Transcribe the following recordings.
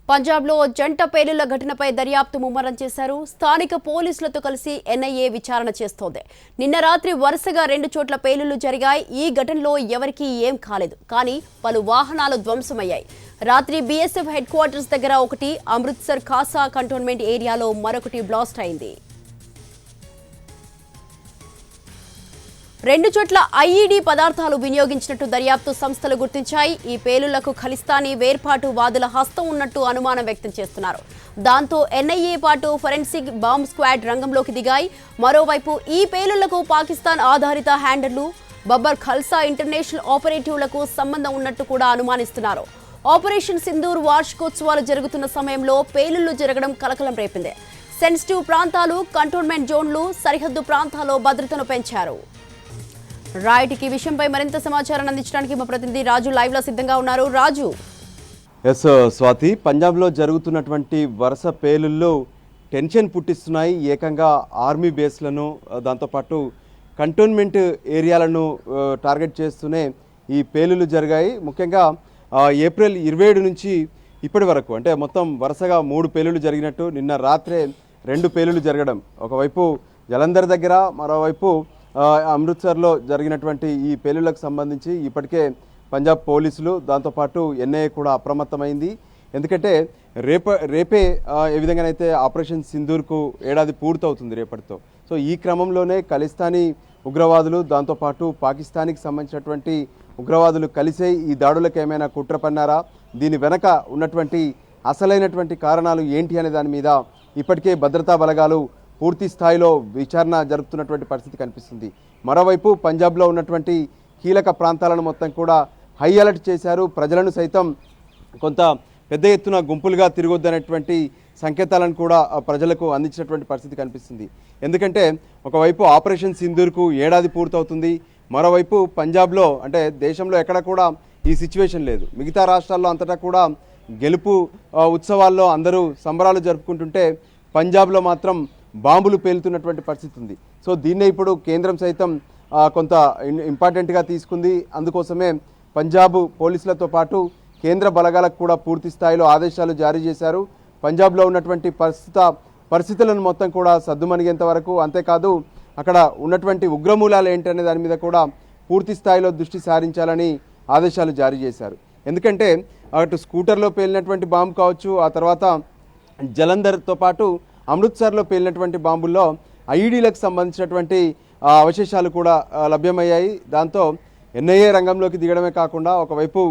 పంజాబ్లో జంట పేలుళ్ల ఘటనపై దర్యాప్తు ముమ్మరం చేశారు. స్థానిక పోలీసులతో కలిసి ఎన్ఐఏ విచారణ చేస్తోంది. నిన్న రాత్రి వరుసగా 2 చోట్ల పేలుళ్లు జరిగాయి. ఈ ఘటనలో ఎవరికీ ఏం కాలేదు, కానీ పలు వాహనాలు ధ్వంసమయ్యాయి. రాత్రి బీఎస్ఎఫ్ హెడ్ క్వార్టర్స్ దగ్గర ఒకటి, అమృత్సర్ ఖాసా కంటోన్మెంట్ ఏరియాలో మరొకటి బ్లాస్ట్ అయింది. 2 చోట్ల ఐఈడీ పదార్థాలు వినియోగించినట్టు దర్యాప్తు సంస్థలు గుర్తించాయి. ఈ పేలుళ్లకు ఖలిస్తానీ వేర్పాటు వాదుల హస్తం ఉన్నట్టు అనుమానం వ్యక్తం చేస్తున్నారు. దాంతో ఎన్ఐఏ పాటు ఫోరెన్సిక్ బాంబ్ స్క్వాడ్ రంగంలోకి దిగాయి. మరోవైపు ఈ పేలుళ్లకు పాకిస్తాన్ ఆధారిత హ్యాండర్లు బబ్బర్ ఖల్సా ఇంటర్నేషనల్ ఆపరేటివ్లకు సంబంధం ఉన్నట్టు కూడా అనుమానిస్తున్నారు. ఆపరేషన్ సింధూర్ వార్షికోత్సవాలు జరుగుతున్న సమయంలో పేలుళ్లు జరగడం కలకలం రేపింది. సెన్సిటివ్ ప్రాంతాలు, కంటోన్మెంట్ జోన్లు, సరిహద్దు ప్రాంతాల్లో భద్రతను పెంచారు. రైట్, ఈ విషయంపై మరింత సమాచారాన్ని అందించడానికి మా ప్రతినిధి రాజు లైవ్ లో సిద్ధంగా ఉన్నారు. రాజు. స్వాతి, పంజాబ్లో జరుగుతున్నటువంటి వరుస పేలుళ్ళు టెన్షన్ పుట్టిస్తున్నాయి. ఏకంగా ఆర్మీ బేస్లను, దాంతోపాటు కంటోన్మెంట్ ఏరియాలను టార్గెట్ చేస్తూనే ఈ పేలుళ్ళు జరిగాయి. ముఖ్యంగా ఏప్రిల్ 27 నుంచి ఇప్పటి వరకు, అంటే మొత్తం వరుసగా 3 పేలుళ్ళు జరిగినట్టు, నిన్న రాత్రే 2 పేలుళ్ళు జరగడం, ఒకవైపు జలంధర్ దగ్గర, మరోవైపు అమృత్సర్లో జరిగినటువంటి ఈ పేలుళ్లకు సంబంధించి ఇప్పటికే పంజాబ్ పోలీసులు, దాంతోపాటు ఎన్ఐఏ కూడా అప్రమత్తమైంది. ఎందుకంటే రేపే ఏ విధంగానైతే ఆపరేషన్ సింధూర్కు ఏడాది పూర్తవుతుంది రేపటితో. సో ఈ క్రమంలోనే ఖలిస్తానీ ఉగ్రవాదులు, దాంతోపాటు పాకిస్తాన్కి సంబంధించినటువంటి ఉగ్రవాదులు కలిసే ఈ దాడులకు ఏమైనా కుట్ర పన్నారా, దీని వెనక ఉన్నటువంటి అసలైనటువంటి కారణాలు ఏంటి అనే దాని మీద ఇప్పటికే భద్రతా బలగాలు పూర్తి స్థాయిలో విచారణ జరుపుతున్నటువంటి పరిస్థితి కనిపిస్తుంది. మరోవైపు పంజాబ్లో ఉన్నటువంటి కీలక ప్రాంతాలను మొత్తం కూడా హై అలర్ట్ చేశారు. ప్రజలను సైతం కొంత పెద్ద ఎత్తున గుంపులుగా తిరగొద్దనేటువంటి సంకేతాలను కూడా ప్రజలకు అందించినటువంటి పరిస్థితి కనిపిస్తుంది. ఎందుకంటే ఒకవైపు ఆపరేషన్ సింధూర్కు ఏడాది పూర్తవుతుంది, మరోవైపు పంజాబ్లో, అంటే దేశంలో ఎక్కడ కూడా ఈ సిచ్యువేషన్ లేదు. మిగతా రాష్ట్రాల్లో అంతటా కూడా గెలుపు ఉత్సవాల్లో అందరూ సంబరాలు జరుపుకుంటుంటే పంజాబ్లో మాత్రం బాంబులు పేలుతున్నటువంటి పరిస్థితి ఉంది. సో దీన్నే ఇప్పుడు కేంద్రం సైతం కొంత ఇంపార్టెంట్గా తీసుకుంది. అందుకోసమే పంజాబ్ పోలీసులతో పాటు కేంద్ర బలగాలకు కూడా పూర్తి స్థాయిలో ఆదేశాలు జారీ చేశారు. పంజాబ్లో ఉన్నటువంటి పరిస్థితులను మొత్తం కూడా సద్దుమణిగేంత వరకు, అంతేకాదు అక్కడ ఉన్నటువంటి ఉగ్రమూలాలు ఏంటనే దాని మీద కూడా పూర్తి స్థాయిలో దృష్టి సారించాలని ఆదేశాలు జారీ చేశారు. ఎందుకంటే అటు స్కూటర్లో పేలినటువంటి బాంబు కావచ్చు, ఆ తర్వాత జలంధర్తో పాటు అమృత్సర్లో పేలినటువంటి బాంబుల్లో ఐఈడీలకు సంబంధించినటువంటి అవశేషాలు కూడా లభ్యమయ్యాయి. దాంతో ఎన్ఐఏ రంగంలోకి దిగడమే కాకుండా ఒకవైపు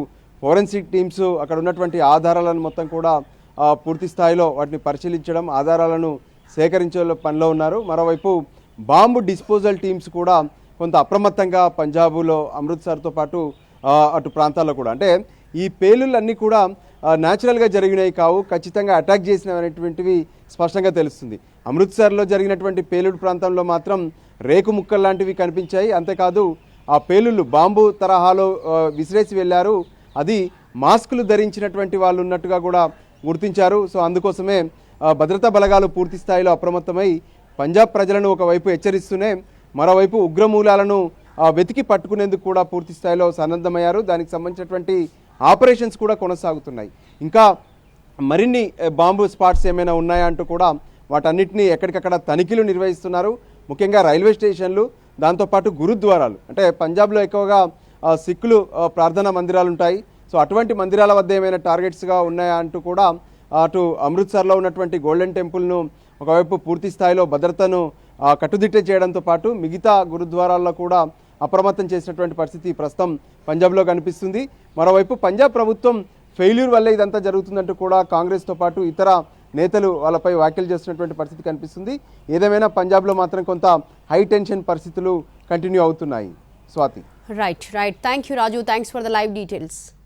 ఫోరెన్సిక్ టీమ్స్ అక్కడ ఉన్నటువంటి ఆధారాలను మొత్తం కూడా పూర్తి స్థాయిలో వాటిని పరిశీలించడం, ఆధారాలను సేకరించే పనిలో ఉన్నారు. మరోవైపు బాంబు డిస్పోజల్ టీమ్స్ కూడా కొంత అప్రమత్తంగా పంజాబ్లో అమృత్సర్తో పాటు అటు ప్రాంతాల్లో కూడా, అంటే ఈ పేలుళ్ళన్నీ కూడా న్యాచురల్గా జరిగినవి కావు, ఖచ్చితంగా అటాక్ చేసినటువంటివి స్పష్టంగా తెలుస్తుంది. అమృత్సర్లో జరిగినటువంటి పేలుడు ప్రాంతంలో మాత్రం రేకు ముక్కలు లాంటివి కనిపించాయి. అంతేకాదు ఆ పేలుళ్ళు బాంబు తరహాలో విసిరేసి వెళ్ళారు, అది మాస్కులు ధరించినటువంటి వాళ్ళు ఉన్నట్టుగా కూడా గుర్తించారు. సో అందుకోసమే భద్రతా బలగాలు పూర్తి స్థాయిలో అప్రమత్తమై పంజాబ్ ప్రజలను ఒకవైపు హెచ్చరిస్తూనే మరోవైపు ఉగ్రమూలాలను వెతికి పట్టుకునేందుకు కూడా పూర్తి స్థాయిలో సన్నద్ధమయ్యారు. దానికి సంబంధించినటువంటి ఆపరేషన్స్ కూడా కొనసాగుతున్నాయి. ఇంకా మరిన్ని బాంబు స్పాట్స్ ఏమైనా ఉన్నాయా అంటూ కూడా వాటన్నిటిని ఎక్కడికక్కడ తనిఖీలు నిర్వహిస్తున్నారు. ముఖ్యంగా రైల్వే స్టేషన్లు, దాంతోపాటు గురుద్వారాలు, అంటే పంజాబ్లో ఎక్కువగా సిక్కులు ప్రార్థనా మందిరాలు ఉంటాయి. సో అటువంటి మందిరాల వద్ద ఏమైనా టార్గెట్స్గా ఉన్నాయా అంటూ కూడా అటు అమృత్సర్లో ఉన్నటువంటి గోల్డెన్ టెంపుల్ను ఒకవైపు పూర్తి స్థాయిలో భద్రతను కట్టుదిట్ట చేయడంతో పాటు మిగతా గురుద్వారాల్లో కూడా అప్రమత్తం చేసినటువంటి పరిస్థితి ప్రస్తుతం పంజాబ్లో కనిపిస్తుంది. మరోవైపు పంజాబ్ ప్రభుత్వం ఫెయిల్యూర్ వల్లే ఇదంతా జరుగుతుందంటూ కూడా కాంగ్రెస్తో పాటు ఇతర నేతలు వాళ్ళపై వ్యాఖ్యలు చేస్తున్నటువంటి పరిస్థితి కనిపిస్తుంది. ఏదేమైనా పంజాబ్లో మాత్రం కొంత హై టెన్షన్ పరిస్థితులు కంటిన్యూ అవుతున్నాయి. Swathi. Right. Thank you Raju. Thanks for the live details.